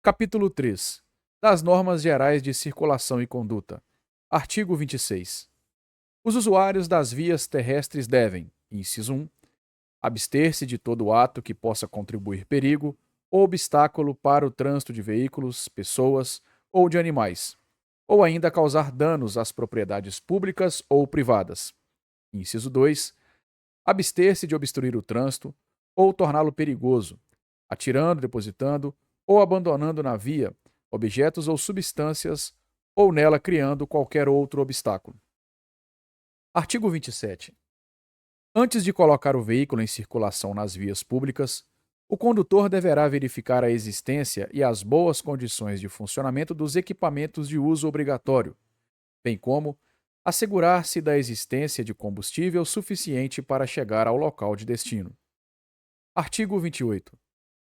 Capítulo 3. Das normas gerais de circulação e conduta. Artigo 26. Os usuários das vias terrestres devem, inciso 1, abster-se de todo ato que possa contribuir perigo ou obstáculo para o trânsito de veículos, pessoas ou de animais, ou ainda causar danos às propriedades públicas ou privadas. Inciso 2, abster-se de obstruir o trânsito ou torná-lo perigoso, atirando, depositando ou abandonando na via objetos ou substâncias ou nela criando qualquer outro obstáculo. Artigo 27. Antes de colocar o veículo em circulação nas vias públicas, o condutor deverá verificar a existência e as boas condições de funcionamento dos equipamentos de uso obrigatório, bem como assegurar-se da existência de combustível suficiente para chegar ao local de destino. Artigo 28.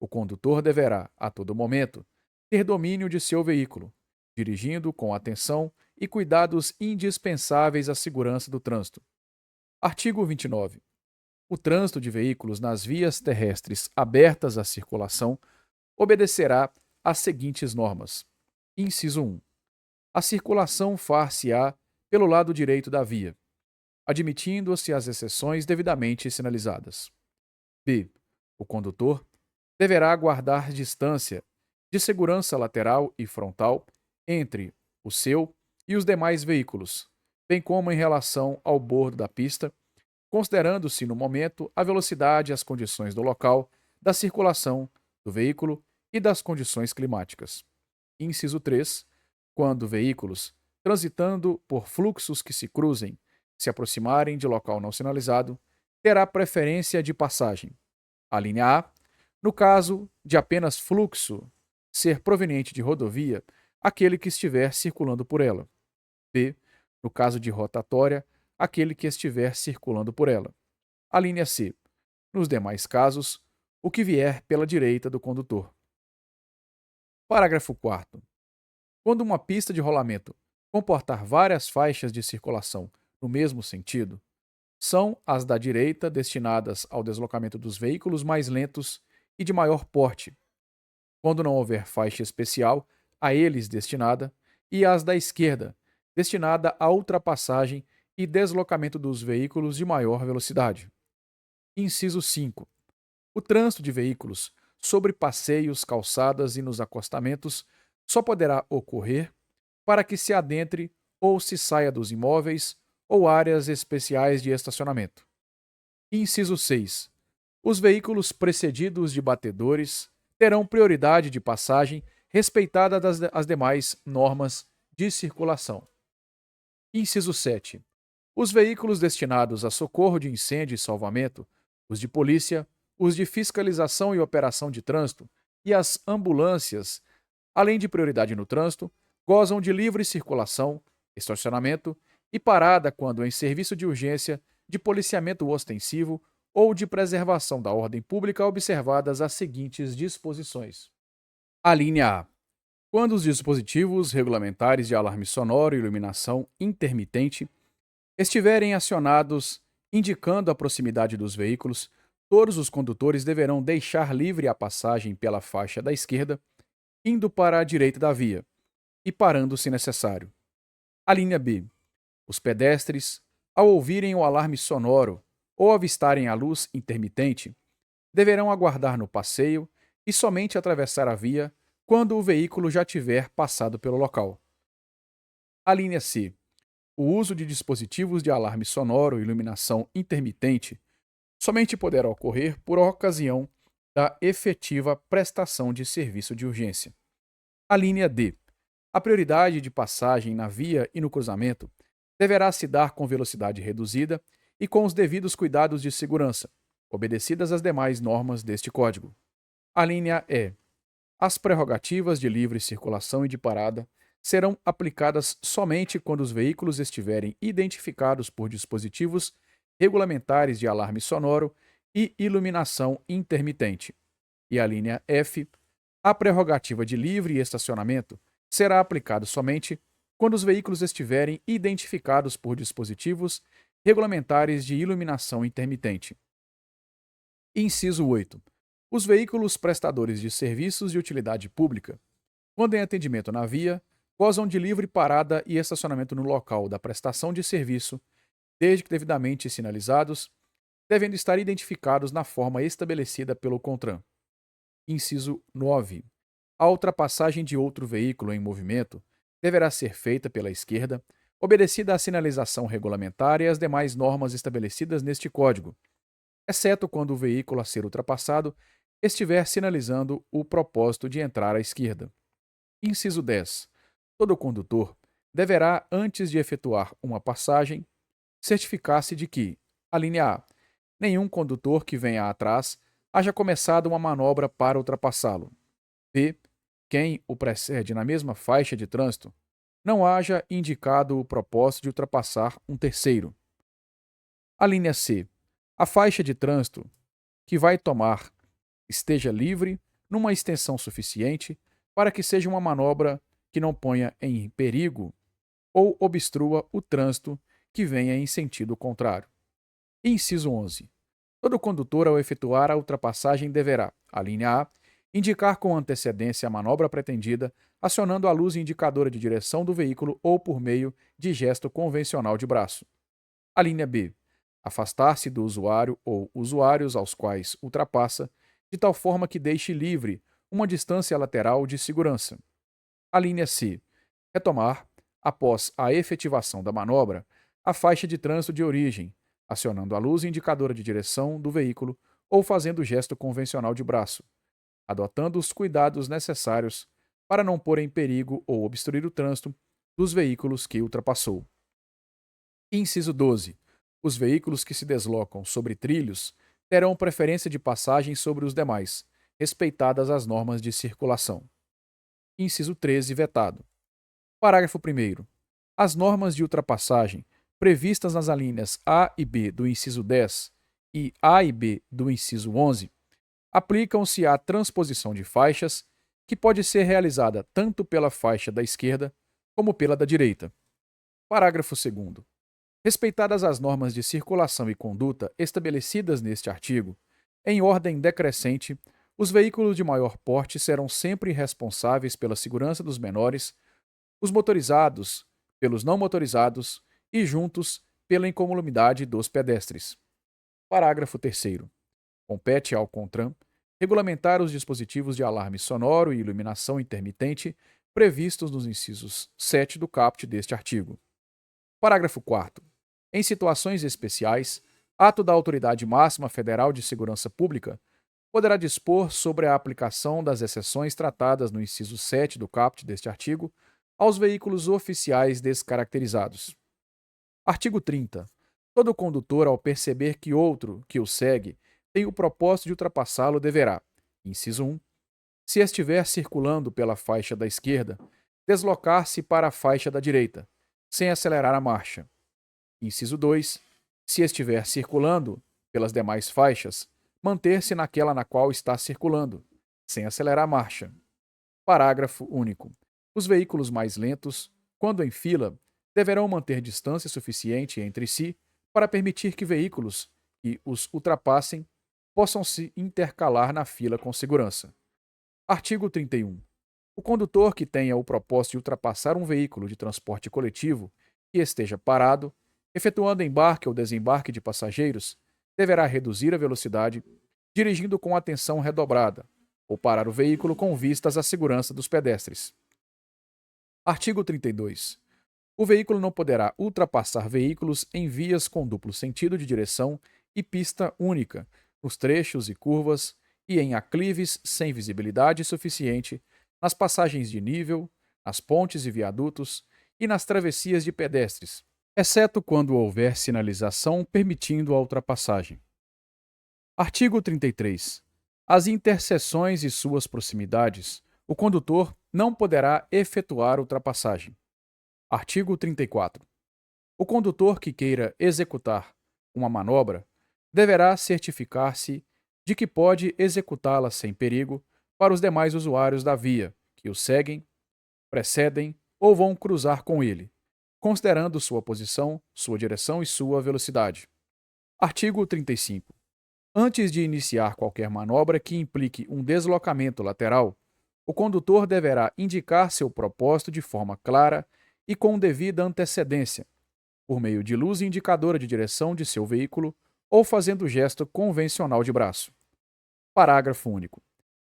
O condutor deverá, a todo momento, ter domínio de seu veículo, dirigindo com atenção e cuidados indispensáveis à segurança do trânsito. Artigo 29. O trânsito de veículos nas vias terrestres abertas à circulação obedecerá às seguintes normas. Inciso 1. A circulação far-se-á pelo lado direito da via, admitindo-se as exceções devidamente sinalizadas. B. O condutor deverá guardar distância de segurança lateral e frontal entre o seu e os demais veículos, bem como em relação ao bordo da pista, considerando-se no momento a velocidade e as condições do local, da circulação do veículo e das condições climáticas. Inciso 3. Quando veículos, transitando por fluxos que se cruzem, se aproximarem de local não sinalizado, terá preferência de passagem. A linha A, no caso de apenas fluxo ser proveniente de rodovia, aquele que estiver circulando por ela. B, no caso de rotatória, aquele que estiver circulando por ela. A linha C, nos demais casos, o que vier pela direita do condutor. Parágrafo 4º. Quando uma pista de rolamento comportar várias faixas de circulação no mesmo sentido, são as da direita destinadas ao deslocamento dos veículos mais lentos e de maior porte, quando não houver faixa especial a eles destinada, e as da esquerda, destinada à ultrapassagem e deslocamento dos veículos de maior velocidade. Inciso 5. O trânsito de veículos sobre passeios, calçadas e nos acostamentos só poderá ocorrer para que se adentre ou se saia dos imóveis ou áreas especiais de estacionamento. Inciso 6. Os veículos precedidos de batedores terão prioridade de passagem respeitadas as demais normas de circulação. Inciso 7. Os veículos destinados a socorro de incêndio e salvamento, os de polícia, os de fiscalização e operação de trânsito e as ambulâncias, além de prioridade no trânsito, gozam de livre circulação, estacionamento e parada quando em serviço de urgência, de policiamento ostensivo ou de preservação da ordem pública observadas as seguintes disposições. A linha A. Quando os dispositivos regulamentares de alarme sonoro e iluminação intermitente estiverem acionados indicando a proximidade dos veículos, todos os condutores deverão deixar livre a passagem pela faixa da esquerda, indo para a direita da via e parando se necessário. A linha B. Os pedestres, ao ouvirem o alarme sonoro ou avistarem a luz intermitente, deverão aguardar no passeio e somente atravessar a via quando o veículo já tiver passado pelo local. A linha C. O uso de dispositivos de alarme sonoro e iluminação intermitente somente poderá ocorrer por ocasião da efetiva prestação de serviço de urgência. A linha D. A prioridade de passagem na via e no cruzamento deverá se dar com velocidade reduzida e com os devidos cuidados de segurança, obedecidas as demais normas deste Código. A linha E. As prerrogativas de livre circulação e de parada serão aplicadas somente quando os veículos estiverem identificados por dispositivos regulamentares de alarme sonoro e iluminação intermitente. E a linha F. A prerrogativa de livre estacionamento será aplicada somente quando os veículos estiverem identificados por dispositivos regulamentares de iluminação intermitente. Inciso 8. Os veículos prestadores de serviços de utilidade pública Quando em atendimento na via, gozam de livre parada e estacionamento no local da prestação de serviço, desde que devidamente sinalizados, devendo estar identificados na forma estabelecida pelo CONTRAN. Inciso 9. A ultrapassagem de outro veículo em movimento deverá ser feita pela esquerda, obedecida à sinalização regulamentar e às demais normas estabelecidas neste Código, exceto quando o veículo a ser ultrapassado estiver sinalizando o propósito de entrar à esquerda. Inciso 10. Todo condutor deverá, antes de efetuar uma passagem, certificar-se de que, a linha A, nenhum condutor que venha atrás haja começado uma manobra para ultrapassá-lo. B. Quem o precede na mesma faixa de trânsito não haja indicado o propósito de ultrapassar um terceiro. A linha C. A faixa de trânsito que vai tomar esteja livre numa extensão suficiente para que seja uma manobra que não ponha em perigo ou obstrua o trânsito que venha em sentido contrário. Inciso 11. Todo condutor, ao efetuar a ultrapassagem, deverá, a linha A, indicar com antecedência a manobra pretendida, acionando a luz indicadora de direção do veículo ou por meio de gesto convencional de braço. A linha B. Afastar-se do usuário ou usuários aos quais ultrapassa, de tal forma que deixe livre uma distância lateral de segurança. A linha C. Retomar, após a efetivação da manobra, a faixa de trânsito de origem, acionando a luz indicadora de direção do veículo ou fazendo o gesto convencional de braço, adotando os cuidados necessários para não pôr em perigo ou obstruir o trânsito dos veículos que ultrapassou. Inciso 12. Os veículos que se deslocam sobre trilhos terão preferência de passagem sobre os demais, respeitadas as normas de circulação. Inciso 13. Vetado. Parágrafo 1º. As normas de ultrapassagem previstas nas alíneas A e B do inciso 10 e A e B do inciso 11 aplicam-se à transposição de faixas, que pode ser realizada tanto pela faixa da esquerda como pela da direita. Parágrafo 2º. Respeitadas as normas de circulação e conduta estabelecidas neste artigo, em ordem decrescente, os veículos de maior porte serão sempre responsáveis pela segurança dos menores, os motorizados pelos não motorizados e juntos pela incolumidade dos pedestres. Parágrafo 3º. Compete ao CONTRAN regulamentar os dispositivos de alarme sonoro e iluminação intermitente previstos nos incisos 7 do caput deste artigo. Parágrafo 4º. Em situações especiais, ato da Autoridade Máxima Federal de Segurança Pública poderá dispor sobre a aplicação das exceções tratadas no inciso 7 do caput deste artigo aos veículos oficiais descaracterizados. Artigo 30. Todo condutor, ao perceber que outro que o segue tem o propósito de ultrapassá-lo, deverá, inciso 1, se estiver circulando pela faixa da esquerda, deslocar-se para a faixa da direita, sem acelerar a marcha. Inciso 2. Se estiver circulando pelas demais faixas, manter-se naquela na qual está circulando, sem acelerar a marcha. Parágrafo único. Os veículos mais lentos, quando em fila, deverão manter distância suficiente entre si para permitir que veículos que os ultrapassem possam se intercalar na fila com segurança. Artigo 31. O condutor que tenha o propósito de ultrapassar um veículo de transporte coletivo que esteja parado, efetuando embarque ou desembarque de passageiros, deverá reduzir a velocidade, dirigindo com atenção redobrada, ou parar o veículo com vistas à segurança dos pedestres. Artigo 32. O veículo não poderá ultrapassar veículos em vias com duplo sentido de direção e pista única, nos trechos e curvas e em aclives sem visibilidade suficiente, nas passagens de nível, nas pontes e viadutos e nas travessias de pedestres, exceto quando houver sinalização permitindo a ultrapassagem. Artigo 33. As interseções e suas proximidades, o condutor não poderá efetuar ultrapassagem. Artigo 34. O condutor que queira executar uma manobra deverá certificar-se de que pode executá-la sem perigo para os demais usuários da via, que o seguem, precedem ou vão cruzar com ele, considerando sua posição, sua direção e sua velocidade. Artigo 35. Antes de iniciar qualquer manobra que implique um deslocamento lateral, O condutor deverá indicar seu propósito de forma clara e com devida antecedência, por meio de luz indicadora de direção de seu veículo ou fazendo gesto convencional de braço. Parágrafo único.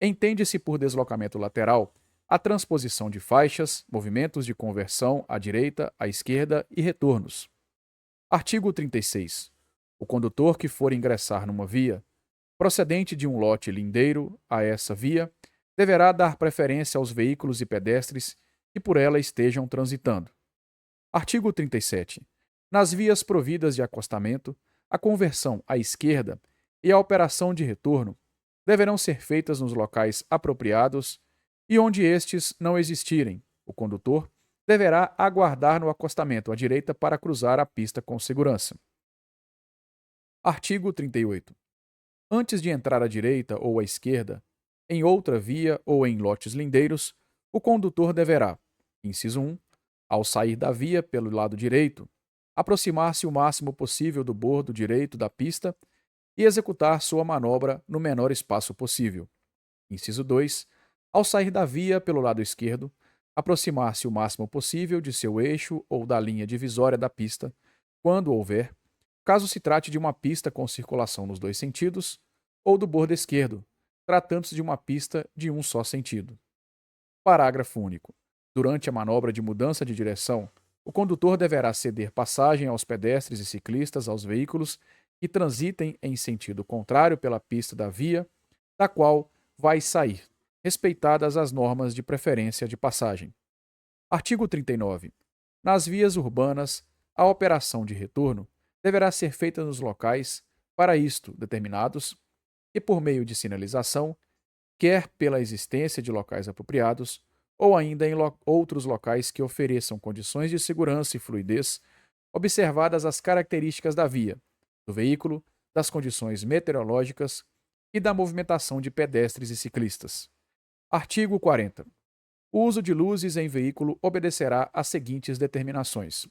Entende-se por deslocamento lateral a transposição de faixas, movimentos de conversão à direita, à esquerda e retornos. Artigo 36. O condutor que for ingressar numa via, procedente de um lote lindeiro a essa via, deverá dar preferência aos veículos e pedestres que por ela estejam transitando. Artigo 37. Nas vias providas de acostamento, a conversão à esquerda e a operação de retorno deverão ser feitas nos locais apropriados e onde estes não existirem. O condutor deverá aguardar no acostamento à direita para cruzar a pista com segurança. Artigo 38. Antes de entrar à direita ou à esquerda, em outra via ou em lotes lindeiros, o condutor deverá: inciso 1. Ao sair da via pelo lado direito, aproximar-se o máximo possível do bordo direito da pista e executar sua manobra no menor espaço possível. Inciso 2. Ao sair da via pelo lado esquerdo, aproximar-se o máximo possível de seu eixo ou da linha divisória da pista, quando houver, caso se trate de uma pista com circulação nos dois sentidos, ou do bordo esquerdo, tratando-se de uma pista de um só sentido. Parágrafo único. Durante a manobra de mudança de direção, o condutor deverá ceder passagem aos pedestres e ciclistas aos veículos que transitem em sentido contrário pela pista da via, da qual vai sair, respeitadas as normas de preferência de passagem. Artigo 39. Nas vias urbanas, a operação de retorno deverá ser feita nos locais, para isto determinados, e por meio de sinalização, quer pela existência de locais apropriados, ou ainda em outros locais que ofereçam condições de segurança e fluidez, observadas as características da via, do veículo, das condições meteorológicas e da movimentação de pedestres e ciclistas. Artigo 40. O uso de luzes em veículo obedecerá às seguintes determinações.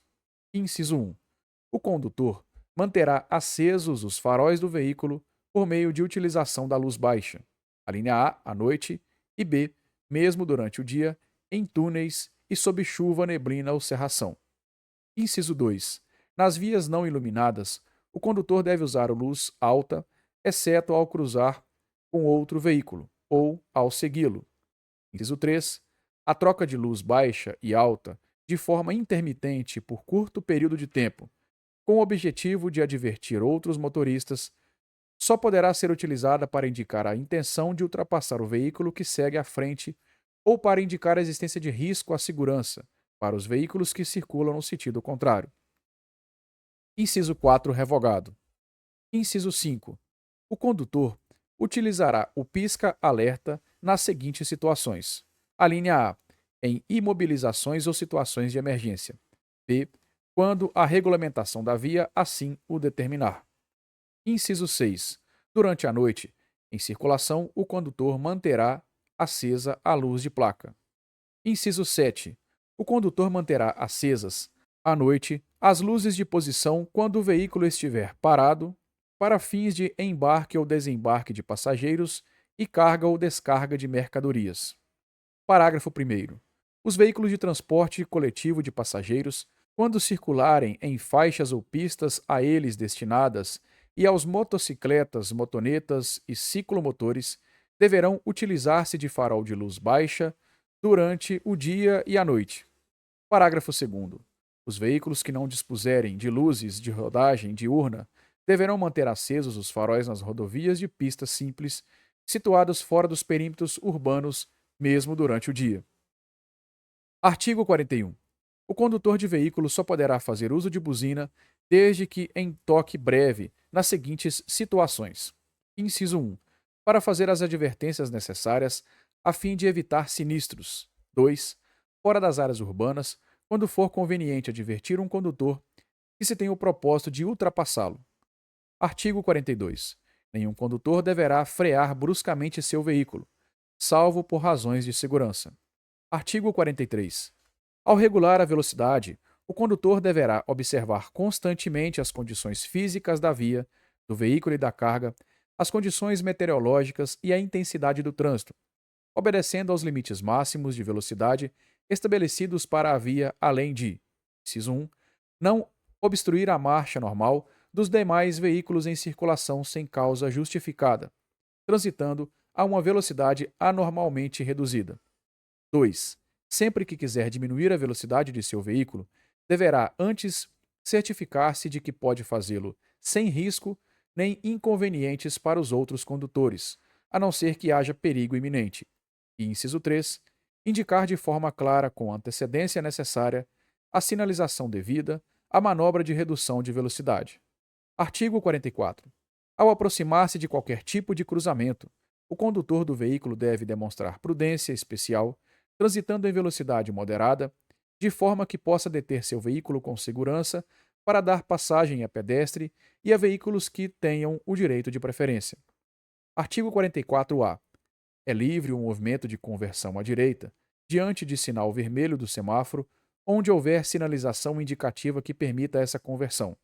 Inciso 1. O condutor manterá acesos os faróis do veículo por meio de utilização da luz baixa. A linha A, à noite, e B, mesmo durante o dia, em túneis e sob chuva, neblina ou cerração. Inciso 2. Nas vias não iluminadas, o condutor deve usar a luz alta, exceto ao cruzar com outro veículo ou ao segui-lo. Inciso 3. A troca de luz baixa e alta, de forma intermitente por curto período de tempo, com o objetivo de advertir outros motoristas, só poderá ser utilizada para indicar a intenção de ultrapassar o veículo que segue à frente ou para indicar a existência de risco à segurança para os veículos que circulam no sentido contrário. Inciso 4. Revogado. Inciso 5. O condutor utilizará o pisca-alerta nas seguintes situações. A linha A, em imobilizações ou situações de emergência. B, quando a regulamentação da via assim o determinar. Inciso 6. Durante a noite, em circulação, o condutor manterá acesa a luz de placa. Inciso 7. O condutor manterá acesas, à noite, as luzes de posição quando o veículo estiver parado, para fins de embarque ou desembarque de passageiros e carga ou descarga de mercadorias. Parágrafo 1º. Os veículos de transporte coletivo de passageiros, quando circularem em faixas ou pistas a eles destinadas, e aos motocicletas, motonetas e ciclomotores, deverão utilizar-se de farol de luz baixa durante o dia e a noite. Parágrafo 2º. Os veículos que não dispuserem de luzes de rodagem diurna deverão manter acesos os faróis nas rodovias de pista simples, situados fora dos perímetros urbanos, mesmo durante o dia. Artigo 41. O condutor de veículo só poderá fazer uso de buzina desde que em toque breve nas seguintes situações. Inciso 1. Para fazer as advertências necessárias a fim de evitar sinistros. 2. Fora das áreas urbanas, quando for conveniente advertir um condutor que se tem o propósito de ultrapassá-lo. Artigo 42. Nenhum condutor deverá frear bruscamente seu veículo, salvo por razões de segurança. Artigo 43. Ao regular a velocidade, o condutor deverá observar constantemente as condições físicas da via, do veículo e da carga, as condições meteorológicas e a intensidade do trânsito, obedecendo aos limites máximos de velocidade estabelecidos para a via, além de: inciso 1, não obstruir a marcha normal dos demais veículos em circulação sem causa justificada, transitando a uma velocidade anormalmente reduzida. 2. Sempre que quiser diminuir a velocidade de seu veículo, deverá antes certificar-se de que pode fazê-lo sem risco nem inconvenientes para os outros condutores, a não ser que haja perigo iminente. E inciso 3. Indicar de forma clara, com a antecedência necessária, a sinalização devida, a manobra de redução de velocidade. Artigo 44. Ao aproximar-se de qualquer tipo de cruzamento, o condutor do veículo deve demonstrar prudência especial, transitando em velocidade moderada, de forma que possa deter seu veículo com segurança para dar passagem a pedestre e a veículos que tenham o direito de preferência. Artigo 44-A. É livre o movimento de conversão à direita, diante de sinal vermelho do semáforo, onde houver sinalização indicativa que permita essa conversão,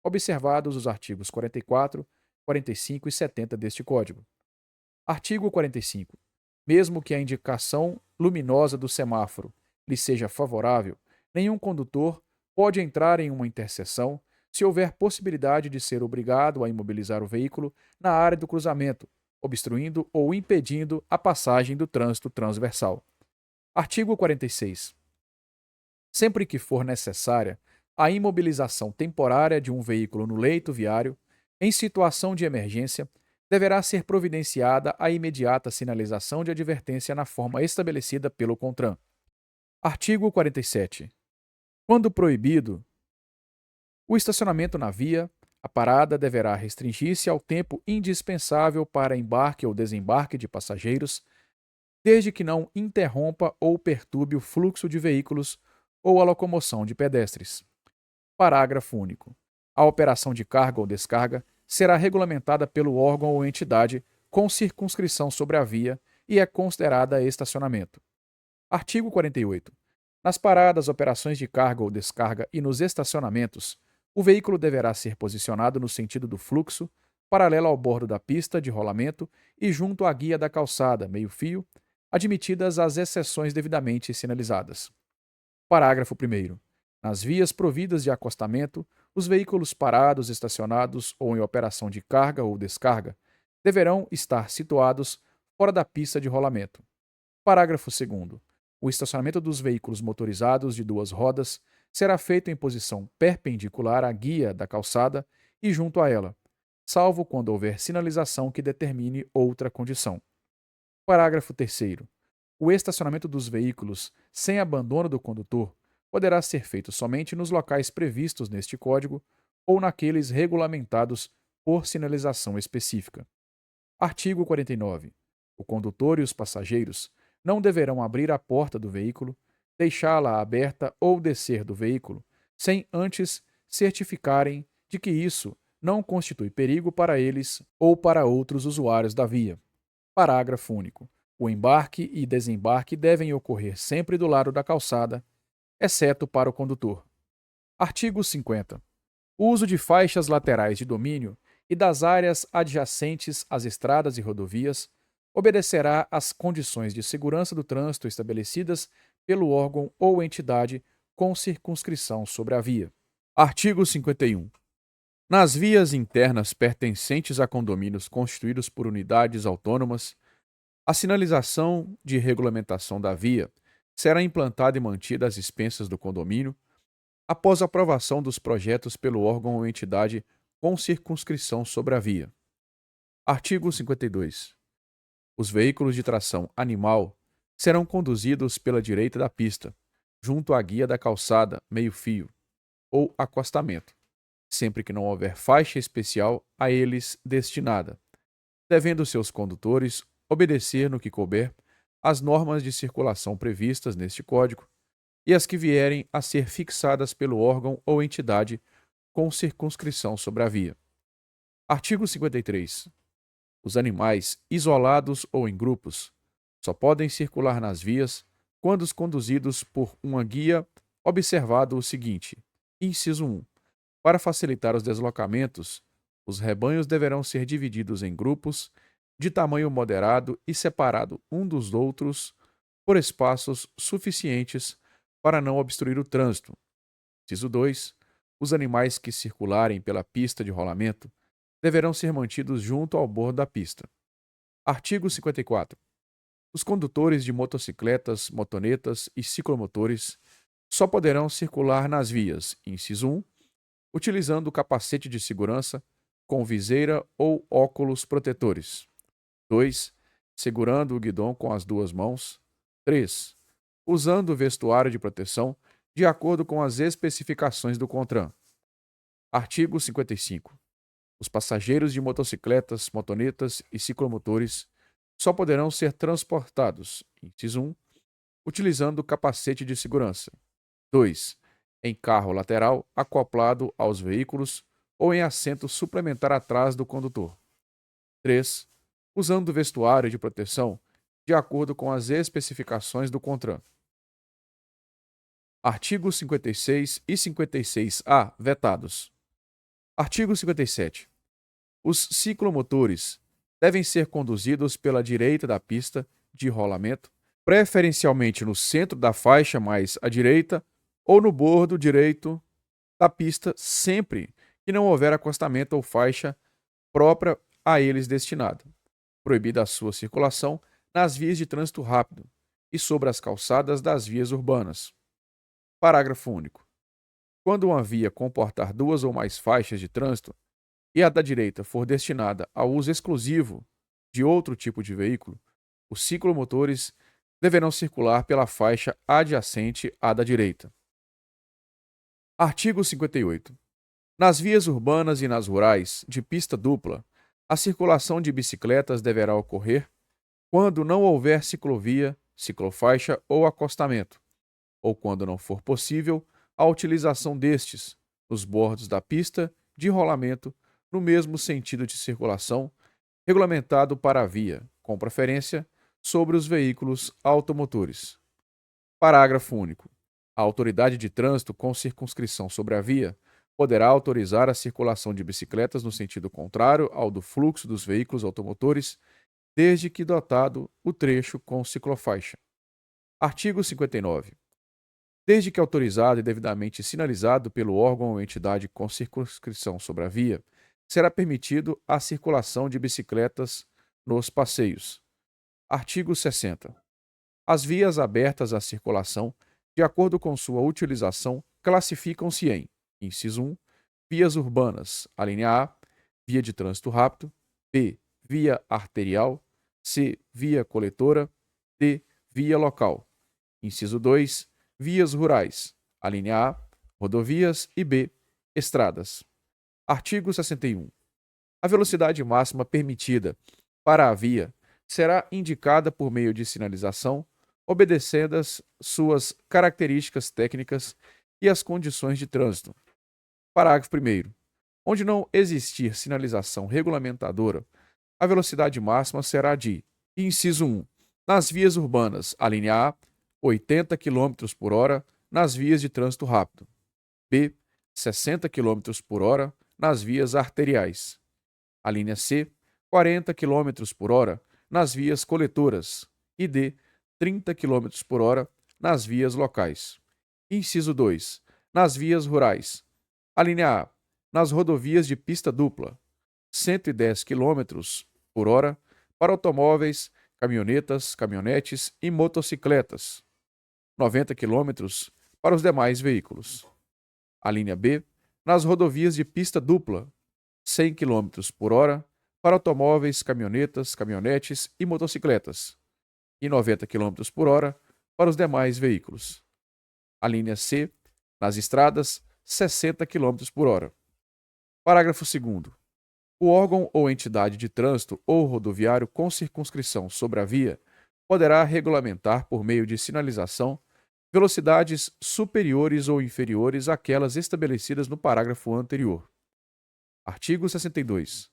observados os artigos 44, 45 e 70 deste Código. Artigo 45. Mesmo que a indicação luminosa do semáforo lhe seja favorável, nenhum condutor pode entrar em uma interseção se houver possibilidade de ser obrigado a imobilizar o veículo na área do cruzamento, obstruindo ou impedindo a passagem do trânsito transversal. Artigo 46. Sempre que for necessária a imobilização temporária de um veículo no leito viário, em situação de emergência, deverá ser providenciada a imediata sinalização de advertência na forma estabelecida pelo CONTRAN. Artigo 47. Quando proibido o estacionamento na via, a parada deverá restringir-se ao tempo indispensável para embarque ou desembarque de passageiros, desde que não interrompa ou perturbe o fluxo de veículos ou a locomoção de pedestres. Parágrafo único. A operação de carga ou descarga será regulamentada pelo órgão ou entidade com circunscrição sobre a via e é considerada estacionamento. Artigo 48. Nas paradas, operações de carga ou descarga e nos estacionamentos, o veículo deverá ser posicionado no sentido do fluxo, paralelo ao bordo da pista de rolamento e junto à guia da calçada, meio-fio, admitidas as exceções devidamente sinalizadas. Parágrafo 1º. Nas vias providas de acostamento, os veículos parados, estacionados ou em operação de carga ou descarga deverão estar situados fora da pista de rolamento. Parágrafo 2º. O estacionamento dos veículos motorizados de duas rodas será feito em posição perpendicular à guia da calçada e junto a ela, salvo quando houver sinalização que determine outra condição. Parágrafo 3º. O estacionamento dos veículos sem abandono do condutor poderá ser feito somente nos locais previstos neste Código ou naqueles regulamentados por sinalização específica. Artigo 49. O condutor e os passageiros não deverão abrir a porta do veículo, deixá-la aberta ou descer do veículo, sem antes certificarem de que isso não constitui perigo para eles ou para outros usuários da via. Parágrafo único. O embarque e desembarque devem ocorrer sempre do lado da calçada, exceto para o condutor. Artigo 50. O uso de faixas laterais de domínio e das áreas adjacentes às estradas e rodovias obedecerá às condições de segurança do trânsito estabelecidas pelo órgão ou entidade com circunscrição sobre a via. Artigo 51. Nas vias internas pertencentes a condomínios constituídos por unidades autônomas, a sinalização de regulamentação da via será implantada e mantida às expensas do condomínio, após a aprovação dos projetos pelo órgão ou entidade com circunscrição sobre a via. Artigo 52. Os veículos de tração animal serão conduzidos pela direita da pista, junto à guia da calçada, meio-fio, ou acostamento, sempre que não houver faixa especial a eles destinada, devendo seus condutores obedecer no que couber às normas de circulação previstas neste Código e as que vierem a ser fixadas pelo órgão ou entidade com circunscrição sobre a via. Artigo 53. Os animais, isolados ou em grupos, só podem circular nas vias quando os conduzidos por uma guia, observado o seguinte: inciso 1. Para facilitar os deslocamentos, os rebanhos deverão ser divididos em grupos de tamanho moderado e separado um dos outros por espaços suficientes para não obstruir o trânsito. Inciso 2. Os animais que circularem pela pista de rolamento deverão ser mantidos junto ao bordo da pista. Artigo 54. Os condutores de motocicletas, motonetas e ciclomotores só poderão circular nas vias, inciso 1, utilizando o capacete de segurança com viseira ou óculos protetores. 2. Segurando o guidão com as duas mãos. 3. Usando o vestuário de proteção de acordo com as especificações do CONTRAN. Artigo 55. Os passageiros de motocicletas, motonetas e ciclomotores só poderão ser transportados, inciso 1, utilizando o capacete de segurança. 2. Em carro lateral acoplado aos veículos ou em assento suplementar atrás do condutor. 3. Usando vestuário de proteção de acordo com as especificações do CONTRAN. Artigos 56 e 56-A vetados. Artigo 57. Os ciclomotores devem ser conduzidos pela direita da pista de rolamento, preferencialmente no centro da faixa mais à direita ou no bordo direito da pista, sempre que não houver acostamento ou faixa própria a eles destinada. Proibida a sua circulação nas vias de trânsito rápido e sobre as calçadas das vias urbanas. Parágrafo único. Quando uma via comportar duas ou mais faixas de trânsito e a da direita for destinada ao uso exclusivo de outro tipo de veículo, os ciclomotores deverão circular pela faixa adjacente à da direita. Artigo 58. Nas vias urbanas e nas rurais, de pista dupla, a circulação de bicicletas deverá ocorrer quando não houver ciclovia, ciclofaixa ou acostamento, ou quando não for possível a utilização destes, nos bordos da pista de rolamento, no mesmo sentido de circulação, regulamentado para a via, com preferência sobre os veículos automotores. Parágrafo único. A autoridade de trânsito com circunscrição sobre a via poderá autorizar a circulação de bicicletas no sentido contrário ao do fluxo dos veículos automotores, desde que dotado o trecho com ciclofaixa. Artigo 59. Desde que autorizado e devidamente sinalizado pelo órgão ou entidade com circunscrição sobre a via, será permitido a circulação de bicicletas nos passeios. Artigo 60. As vias abertas à circulação, de acordo com sua utilização, classificam-se em: inciso 1, vias urbanas, alínea A, via de trânsito rápido, B, via arterial, C, via coletora, D, via local. Inciso 2, vias rurais, alínea A, rodovias e B, estradas. Artigo 61. A velocidade máxima permitida para a via será indicada por meio de sinalização, obedecendo às suas características técnicas e às condições de trânsito. Parágrafo 1º. Onde não existir sinalização regulamentadora, a velocidade máxima será de: inciso 1, nas vias urbanas, alínea A, 80 km por hora nas vias de trânsito rápido. B, 60 km por hora nas vias arteriais. A linha C, 40 km por hora nas vias coletoras. E D, 30 km por hora nas vias locais. Inciso 2. Nas vias rurais. A linha A, nas rodovias de pista dupla. 110 km por hora para automóveis, caminhonetas, caminhonetes e motocicletas. 90 km para os demais veículos. A linha B, nas rodovias de pista dupla, 100 km por hora para automóveis, caminhonetas, caminhonetes e motocicletas, e 90 km por hora para os demais veículos. A linha C, nas estradas, 60 km por hora. Parágrafo 2º. O órgão ou entidade de trânsito ou rodoviário com circunscrição sobre a via poderá regulamentar, por meio de sinalização, velocidades superiores ou inferiores àquelas estabelecidas no parágrafo anterior. Artigo 62.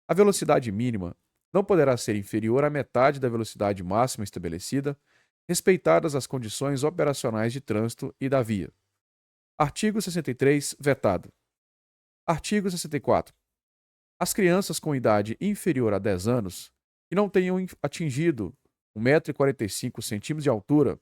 A velocidade mínima não poderá ser inferior à metade da velocidade máxima estabelecida, respeitadas as condições operacionais de trânsito e da via. Artigo 63, vetado. Artigo 64. As crianças com idade inferior a 10 anos que não tenham atingido 1,45 m de altura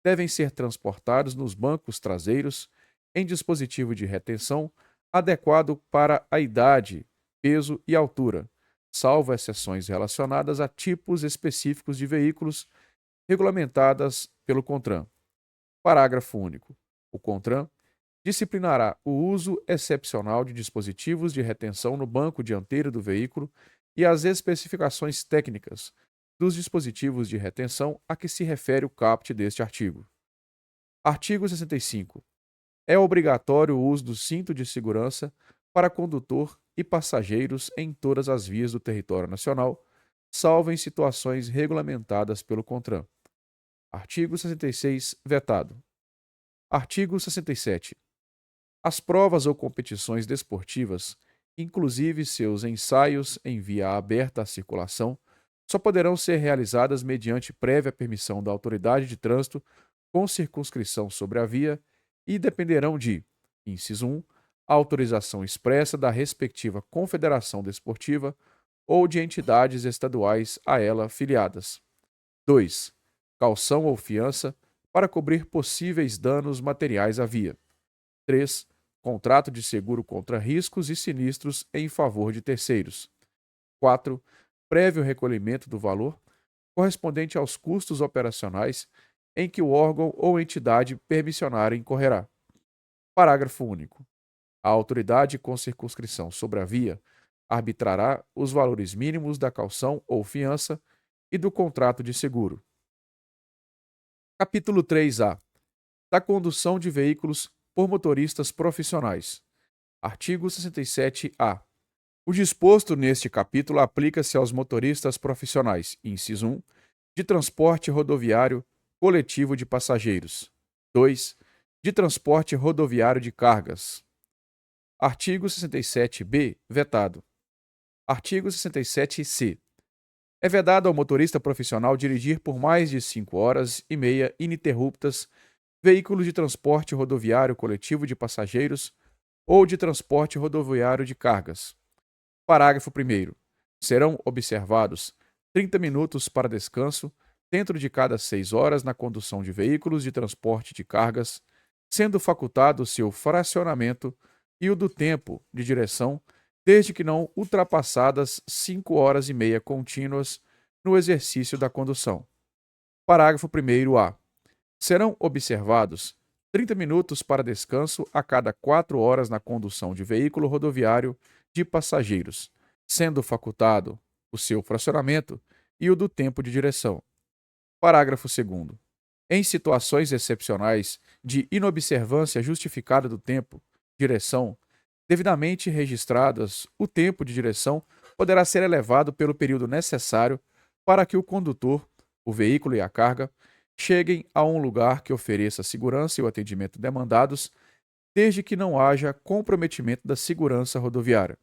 devem ser transportados nos bancos traseiros em dispositivo de retenção adequado para a idade, peso e altura, salvo exceções relacionadas a tipos específicos de veículos regulamentadas pelo CONTRAN. Parágrafo único. O CONTRAN disciplinará o uso excepcional de dispositivos de retenção no banco dianteiro do veículo e as especificações técnicas dos dispositivos de retenção a que se refere o caput deste artigo. Artigo 65. É obrigatório o uso do cinto de segurança para condutor e passageiros em todas as vias do território nacional, salvo em situações regulamentadas pelo CONTRAN. Artigo 66, vetado. Artigo 67. As provas ou competições desportivas, inclusive seus ensaios em via aberta à circulação, só poderão ser realizadas mediante prévia permissão da autoridade de trânsito com circunscrição sobre a via e dependerão de: inciso 1, a autorização expressa da respectiva confederação desportiva ou de entidades estaduais a ela filiadas. 2. Caução ou fiança para cobrir possíveis danos materiais à via. 3. Contrato de seguro contra riscos e sinistros em favor de terceiros. 4. Prévio recolhimento do valor correspondente aos custos operacionais em que o órgão ou entidade permissionária incorrerá. Parágrafo único. A autoridade com circunscrição sobre a via arbitrará os valores mínimos da caução ou fiança e do contrato de seguro. Capítulo 3A. Da condução de veículos por motoristas profissionais. Artigo 67-A. O disposto neste capítulo aplica-se aos motoristas profissionais, inciso 1, de transporte rodoviário coletivo de passageiros. 2. De transporte rodoviário de cargas. Artigo 67-B, vetado. Artigo 67-C. É vedado ao motorista profissional dirigir por mais de 5 horas e meia ininterruptas veículos de transporte rodoviário coletivo de passageiros ou de transporte rodoviário de cargas. Parágrafo 1º. Serão observados 30 minutos para descanso dentro de cada 6 horas na condução de veículos de transporte de cargas, sendo facultado o seu fracionamento e o do tempo de direção, desde que não ultrapassadas 5 horas e meia contínuas no exercício da condução. Parágrafo 1º-A. Serão observados 30 minutos para descanso a cada 4 horas na condução de veículo rodoviário de passageiros, sendo facultado o seu fracionamento e o do tempo de direção. Parágrafo 2º. Em situações excepcionais de inobservância justificada do tempo, direção, devidamente registradas, o tempo de direção poderá ser elevado pelo período necessário para que o condutor, o veículo e a carga cheguem a um lugar que ofereça a segurança e o atendimento demandados, desde que não haja comprometimento da segurança rodoviária.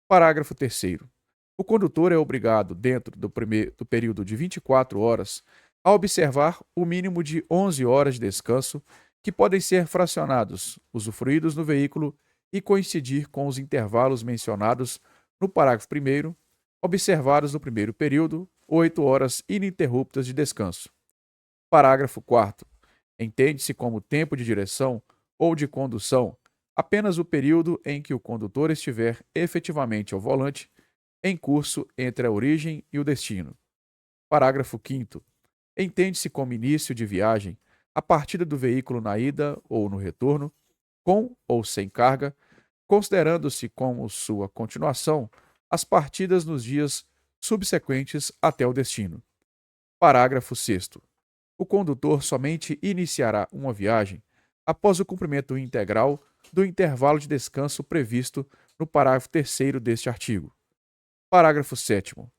Parágrafo 3º. O condutor é obrigado, dentro do período de 24 horas, a observar o mínimo de 11 horas de descanso, que podem ser fracionados, usufruídos no veículo e coincidir com os intervalos mencionados no parágrafo 1º, observados no primeiro período, 8 horas ininterruptas de descanso. Parágrafo 4º. Entende-se como tempo de direção ou de condução apenas o período em que o condutor estiver efetivamente ao volante, em curso entre a origem e o destino. Parágrafo 5º. Entende-se como início de viagem a partida do veículo na ida ou no retorno, com ou sem carga, considerando-se como sua continuação as partidas nos dias subsequentes até o destino. Parágrafo 6º. O condutor somente iniciará uma viagem após o cumprimento integral do intervalo de descanso previsto no parágrafo 3º deste artigo. Parágrafo 7º.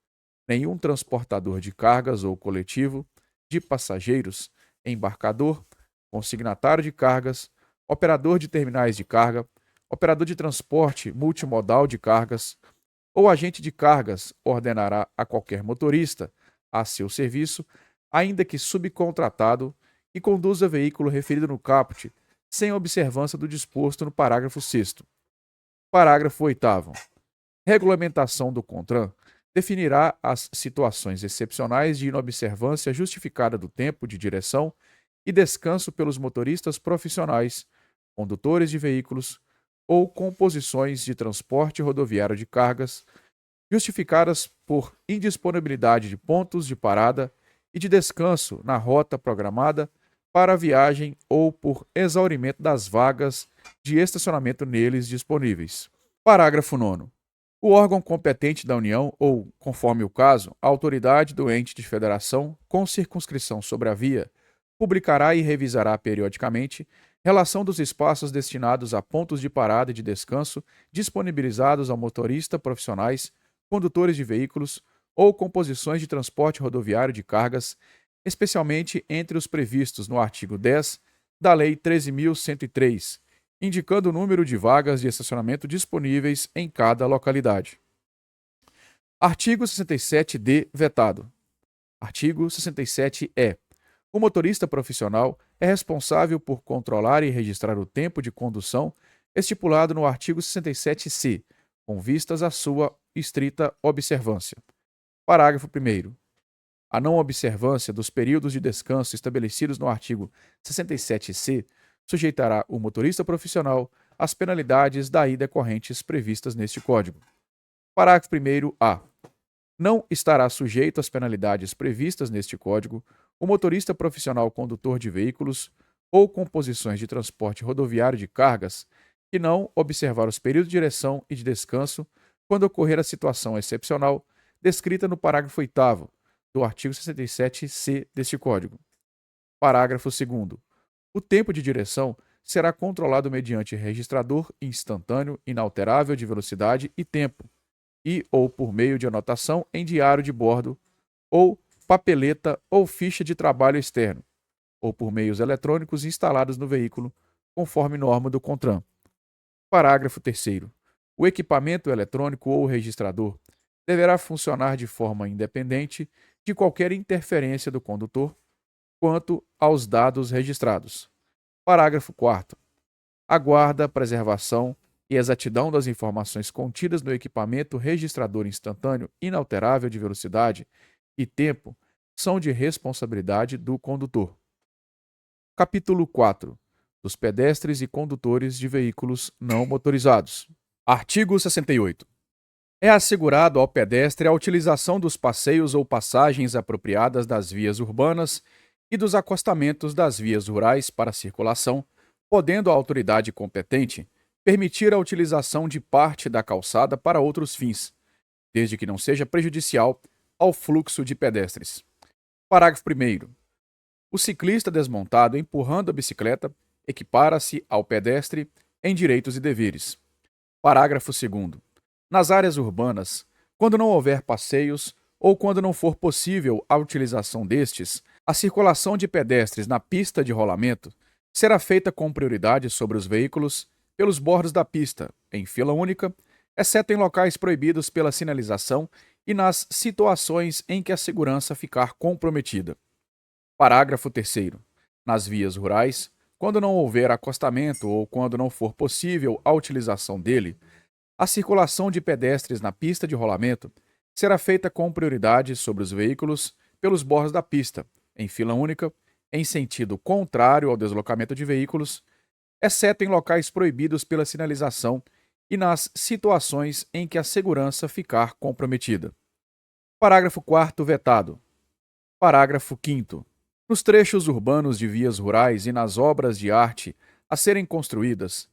Nenhum transportador de cargas ou coletivo de passageiros, embarcador, consignatário de cargas, operador de terminais de carga, operador de transporte multimodal de cargas ou agente de cargas ordenará a qualquer motorista a seu serviço, ainda que subcontratado, que conduza veículo referido no caput, sem observância do disposto no parágrafo 6º. Parágrafo 8º. Regulamentação do CONTRAN definirá as situações excepcionais de inobservância justificada do tempo de direção e descanso pelos motoristas profissionais, condutores de veículos ou composições de transporte rodoviário de cargas, justificadas por indisponibilidade de pontos de parada e de descanso na rota programada para a viagem ou por exaurimento das vagas de estacionamento neles disponíveis. Parágrafo 9º. O órgão competente da União ou, conforme o caso, a autoridade do ente de federação com circunscrição sobre a via publicará e revisará periodicamente relação dos espaços destinados a pontos de parada e de descanso disponibilizados ao motorista profissionais, condutores de veículos ou composições de transporte rodoviário de cargas, especialmente entre os previstos no artigo 10 da Lei 13.103, indicando o número de vagas de estacionamento disponíveis em cada localidade. Artigo 67-D vetado. Artigo 67-E. O motorista profissional é responsável por controlar e registrar o tempo de condução estipulado no artigo 67-C, com vistas à sua estrita observância. Parágrafo 1º. A não observância dos períodos de descanso estabelecidos no artigo 67-C sujeitará o motorista profissional às penalidades daí decorrentes previstas neste Código. Parágrafo 1º-A. Não estará sujeito às penalidades previstas neste Código o motorista profissional condutor de veículos ou composições de transporte rodoviário de cargas que não observar os períodos de direção e de descanso quando ocorrer a situação excepcional descrita no parágrafo 8º do artigo 67-C deste Código. Parágrafo 2º. O tempo de direção será controlado mediante registrador instantâneo inalterável de velocidade e tempo, e ou por meio de anotação em diário de bordo, ou papeleta ou ficha de trabalho externo, ou por meios eletrônicos instalados no veículo, conforme norma do CONTRAN. Parágrafo 3º. O equipamento eletrônico ou registrador deverá funcionar de forma independente de qualquer interferência do condutor quanto aos dados registrados. Parágrafo 4º. A guarda, preservação e exatidão das informações contidas no equipamento registrador instantâneo inalterável de velocidade e tempo são de responsabilidade do condutor. Capítulo 4. Dos pedestres e condutores de veículos não motorizados. Artigo 68. É assegurado ao pedestre a utilização dos passeios ou passagens apropriadas das vias urbanas e dos acostamentos das vias rurais para circulação, podendo a autoridade competente permitir a utilização de parte da calçada para outros fins, desde que não seja prejudicial ao fluxo de pedestres. Parágrafo 1º. O ciclista desmontado empurrando a bicicleta equipara-se ao pedestre em direitos e deveres. Parágrafo 2º. Nas áreas urbanas, quando não houver passeios ou quando não for possível a utilização destes, a circulação de pedestres na pista de rolamento será feita com prioridade sobre os veículos pelos bordos da pista, em fila única, exceto em locais proibidos pela sinalização e nas situações em que a segurança ficar comprometida. Parágrafo 3º. Nas vias rurais, quando não houver acostamento ou quando não for possível a utilização dele, a circulação de pedestres na pista de rolamento será feita com prioridade sobre os veículos pelos bordos da pista, em fila única, em sentido contrário ao deslocamento de veículos, exceto em locais proibidos pela sinalização e nas situações em que a segurança ficar comprometida. Parágrafo 4º vetado. Parágrafo 5º. Nos trechos urbanos de vias rurais e nas obras de arte a serem construídas,